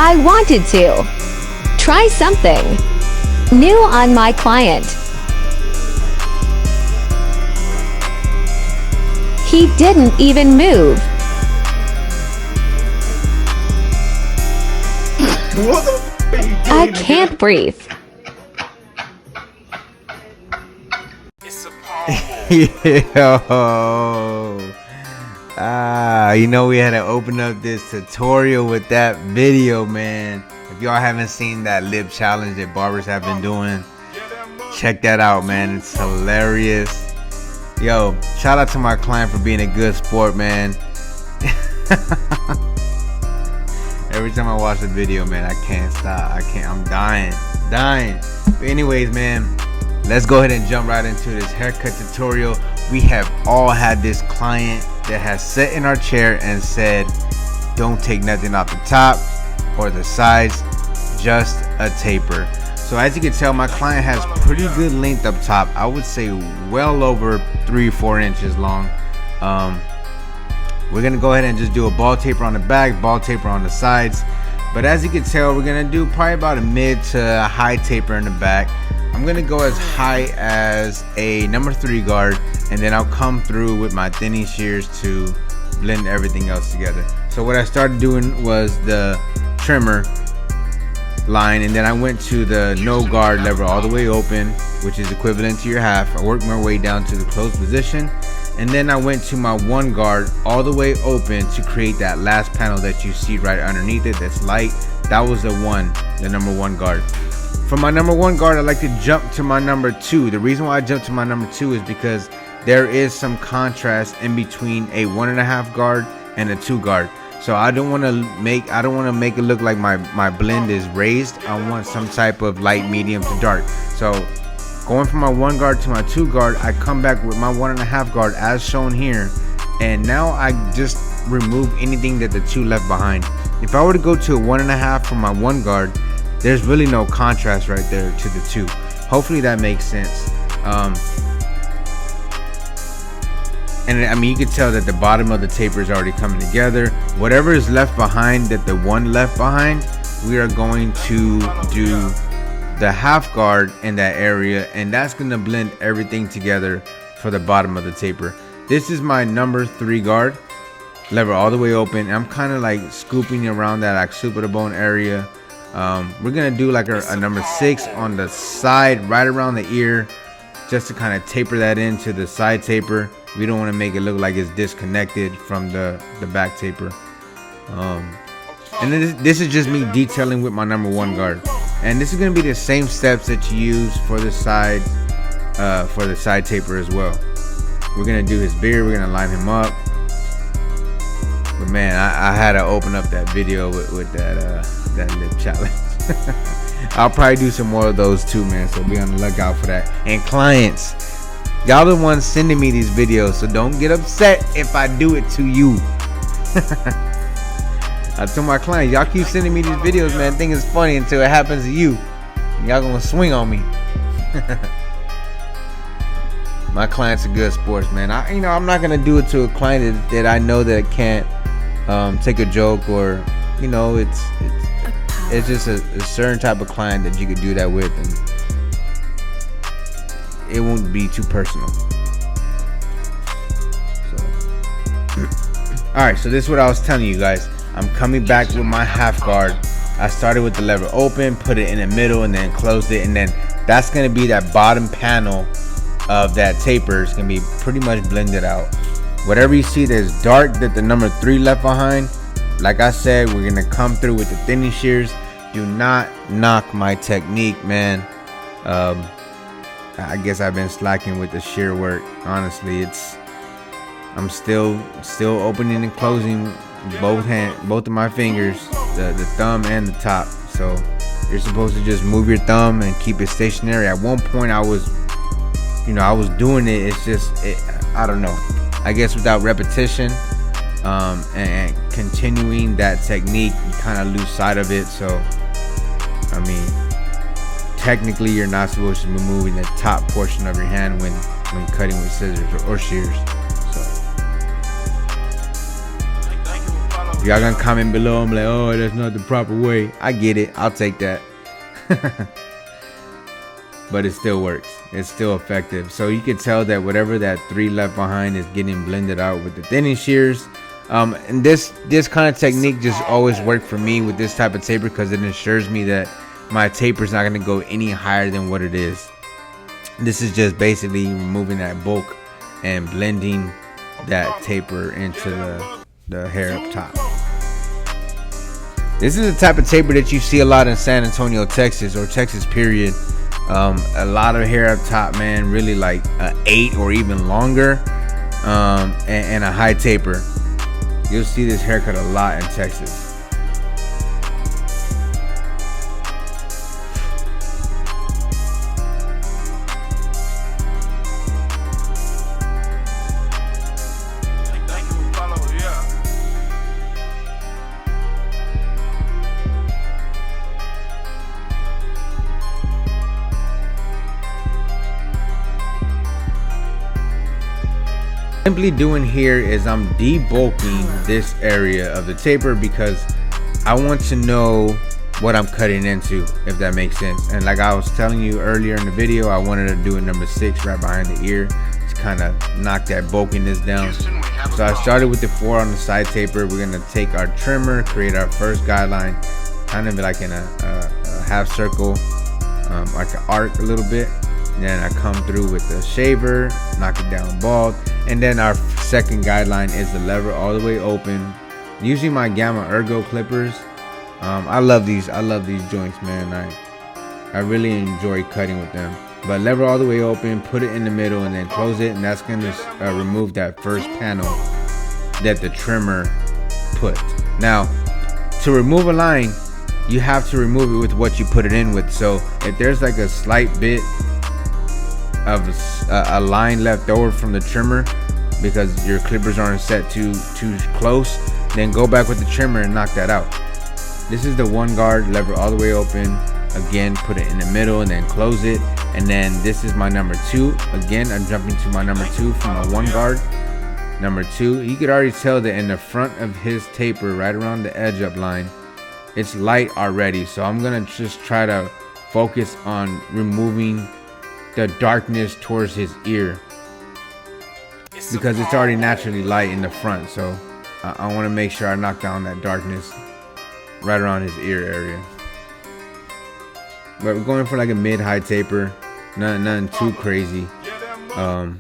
I wanted to try something new on my client. He didn't even move. What the f are you doing? I can't breathe. Yo, you know we had to open up this tutorial with that video, man. If y'all haven't seen that lip challenge that barbers have been doing, check that out, man. It's hilarious. Yo, shout out to my client for being a good sport, man. Every time I watch the video, man, I can't stop. I'm dying. But anyways, man, let's go ahead and jump right into this haircut tutorial. We have all had this client that has sat in our chair and said, don't take nothing off the top or the sides, just a taper. So as you can tell, my client has pretty good length up top. I would say well over 3-4 inches long. We're gonna go ahead and just do a ball taper on the back, ball taper on the sides. But as you can tell, we're gonna do probably about a mid to high taper in the back. I'm gonna go as high as a number 3 guard, and then I'll come through with my thinning shears to blend everything else together. So what I started doing was the trimmer line, and then I went to the no guard lever all the way open, which is equivalent to your half. I worked my way down to the closed position, and then I went to my 1 guard all the way open to create that last panel that you see right underneath it that's light. That was the number 1 guard. For my number 1 guard, I like to jump to my number 2. The reason why I jump to my number 2 is because there is some contrast in between a 1.5 guard and a 2 guard. So I don't want to make it look like my blend is raised. I want some type of light, medium to dark. So going from my 1 guard to my 2 guard, I come back with my 1.5 guard as shown here, and now I just remove anything that the 2 left behind. If I were to go to a 1.5 for my 1 guard, there's really no contrast right there to the 2. Hopefully that makes sense. And I mean, you can tell that the bottom of the taper is already coming together. Whatever is left behind, that the 1 left behind, we are going to do the half guard in that area, and that's going to blend everything together for the bottom of the taper. This is my number 3 guard, lever all the way open. I'm kind of like scooping around that like soup of the bone area. We're gonna do like a number 6 on the side right around the ear, just to kind of taper that into the side taper. We don't want to make it look like it's disconnected from the back taper. And then this is just me detailing with my number 1 guard, and this is gonna be the same steps that you use for the side taper as well. We're gonna do his beard, we're gonna line him up. But man, I had to open up that video with that lip challenge. I'll probably do some more of those too, man, so be on the lookout for that. And clients, y'all the ones sending me these videos, so don't get upset if I do it to you. I told my clients, y'all keep sending me these videos, man, think it's funny until it happens to you. Y'all gonna swing on me. My clients are good sports, man. I'm not gonna do it to a client that I know that can't take a joke, or it's just a certain type of client that you could do that with, and it won't be too personal. So alright, so this is what I was telling you guys. I'm coming back with my half guard. I started with the lever open, put it in the middle, and then closed it, and then that's gonna be that bottom panel of that taper. Is gonna be pretty much blended out. Whatever you see that's dark that the number 3 left behind, like I said, we're gonna come through with the thinning shears. Do not knock my technique, man. I guess I've been slacking with the shear work. Honestly, I'm still opening and closing both of my fingers, the thumb and the top. So you're supposed to just move your thumb and keep it stationary. At one point I was doing it. It's just, I don't know. I guess without repetition and continuing that technique, you kind of lose sight of it. So, I mean, technically you're not supposed to be moving the top portion of your hand when cutting with scissors or shears. So If y'all gonna comment below, I'm like, oh, that's not the proper way. I get it. I'll take that. But it still works. It's still effective. So you can tell that whatever that 3 left behind is getting blended out with the thinning shears. And this kind of technique just always worked for me with this type of taper, because it ensures me that my taper is not going to go any higher than what it is. This is just basically removing that bulk and blending that taper into the hair up top. This is the type of taper that you see a lot in San Antonio, Texas, or Texas period. A lot of hair up top, man, really like an 8 or even longer, and a high taper. You'll see this haircut a lot in Texas. Simply doing here is I'm debulking this area of the taper, because I want to know what I'm cutting into, if that makes sense. And like I was telling you earlier in the video, I wanted to do a number 6 right behind the ear to kind of knock that bulkiness down. So I started with the 4 on the side taper. We're gonna take our trimmer, create our first guideline, kind of like in a half circle, like an arc a little bit. Then I come through with the shaver, knock it down bald. And then our second guideline is the lever all the way open. Using my Gamma Ergo clippers. I love these joints, man. I really enjoy cutting with them. But lever all the way open, put it in the middle, and then close it, and that's gonna remove that first panel that the trimmer put. Now, to remove a line, you have to remove it with what you put it in with. So if there's like a slight bit of a line left over from the trimmer because your clippers aren't set too close, then go back with the trimmer and knock that out. This is the 1 guard, lever all the way open. Again, put it in the middle and then close it. And then this is my number 2. Again, I'm jumping to my number 2 from a 1 guard. Number 2, you could already tell that in the front of his taper, right around the edge up line, it's light already. So I'm gonna just try to focus on removing the darkness towards his ear, because it's already naturally light in the front. So I want to make sure I knock down that darkness right around his ear area. But we're going for like a mid-high taper, nothing too crazy. But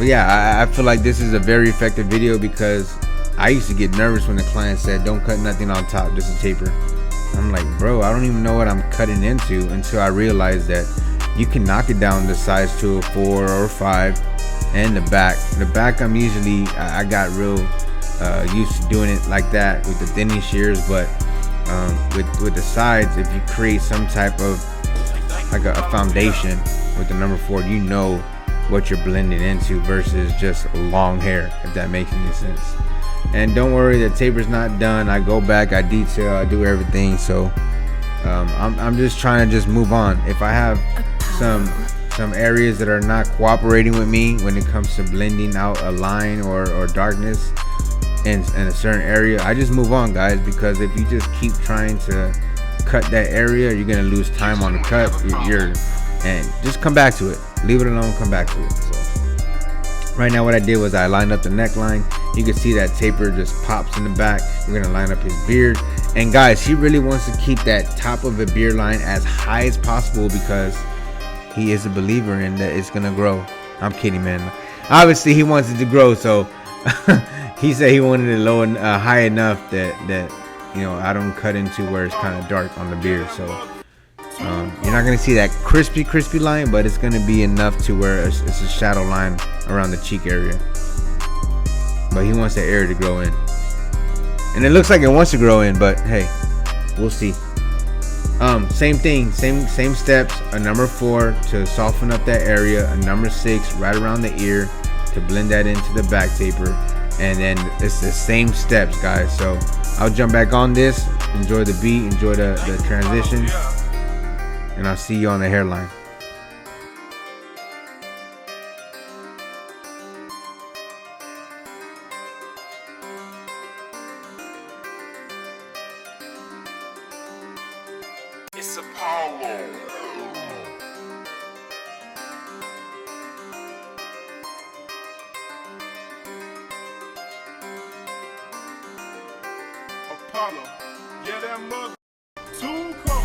yeah, I feel like this is a very effective video, because I used to get nervous when the client said don't cut nothing on top, just a taper. I'm like, bro, I don't even know what I'm cutting into, until I realized that you can knock it down the size to a 4 or 5. And the back, I'm usually, I got real used to doing it like that with the thinning shears. But with the sides, if you create some type of like a foundation with the number 4, you know what you're blending into versus just long hair, if that makes any sense. And don't worry, the taper's not done. I go back, I detail, I do everything. So I'm just trying to just move on. If I have some areas that are not cooperating with me when it comes to blending out a line or darkness in a certain area, I just move on, guys. Because if you just keep trying to cut that area, you're gonna lose time on the cut. And just come back to it. Leave it alone, come back to it. So right now what I did was I lined up the neckline. You can see that taper just pops in the back. We're gonna line up his beard. And guys, he really wants to keep that top of the beard line as high as possible, because he is a believer in that it's gonna grow. I'm kidding, man. Obviously he wants it to grow, so he said he wanted it low and high enough that you know, I don't cut into where it's kind of dark on the beard. So you're not gonna see that crispy line, but it's gonna be enough to where it's a shadow line around the cheek area. But he wants that area to grow in, and it looks like it wants to grow in, but hey, we'll see. Same thing, same steps. A number 4 to soften up that area, a number 6 right around the ear to blend that into the back taper, and then it's the same steps, guys. So I'll jump back on this, enjoy the beat, enjoy the transition, and I'll see you on the hairline.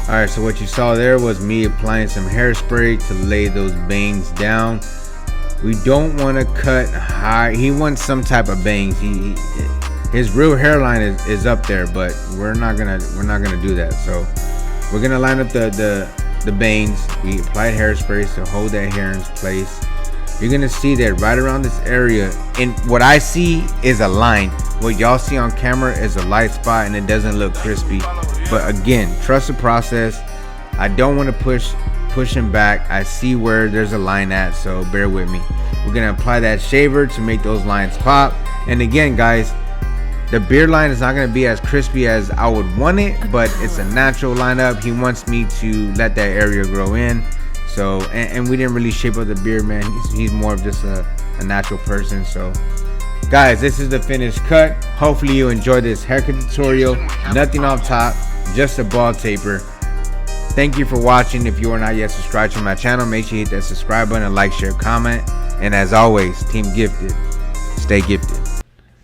Alright, so what you saw there was me applying some hairspray to lay those bangs down. We don't want to cut high. He wants some type of bangs. His real hairline is up there, but we're not gonna do that. So we're gonna line up the bangs. We applied hairspray to hold that hair in place. You're gonna see that right around this area, and what I see is a line. What y'all see on camera is a light spot, and it doesn't look crispy. But again, trust the process. I don't want to push him back. I see where there's a line at, so bear with me. We're gonna apply that shaver to make those lines pop. And again, guys, the beard line is not gonna be as crispy as I would want it, but it's a natural lineup. He wants me to let that area grow in. So, and we didn't really shape up the beard, man. He's more of just a natural person. So guys, this is the finished cut. Hopefully you enjoyed this haircut tutorial. Nothing off top, just a bald taper. Thank you for watching. If you are not yet subscribed to my channel, make sure you hit that subscribe button and like, share, comment. And as always, Team Gifted, stay gifted.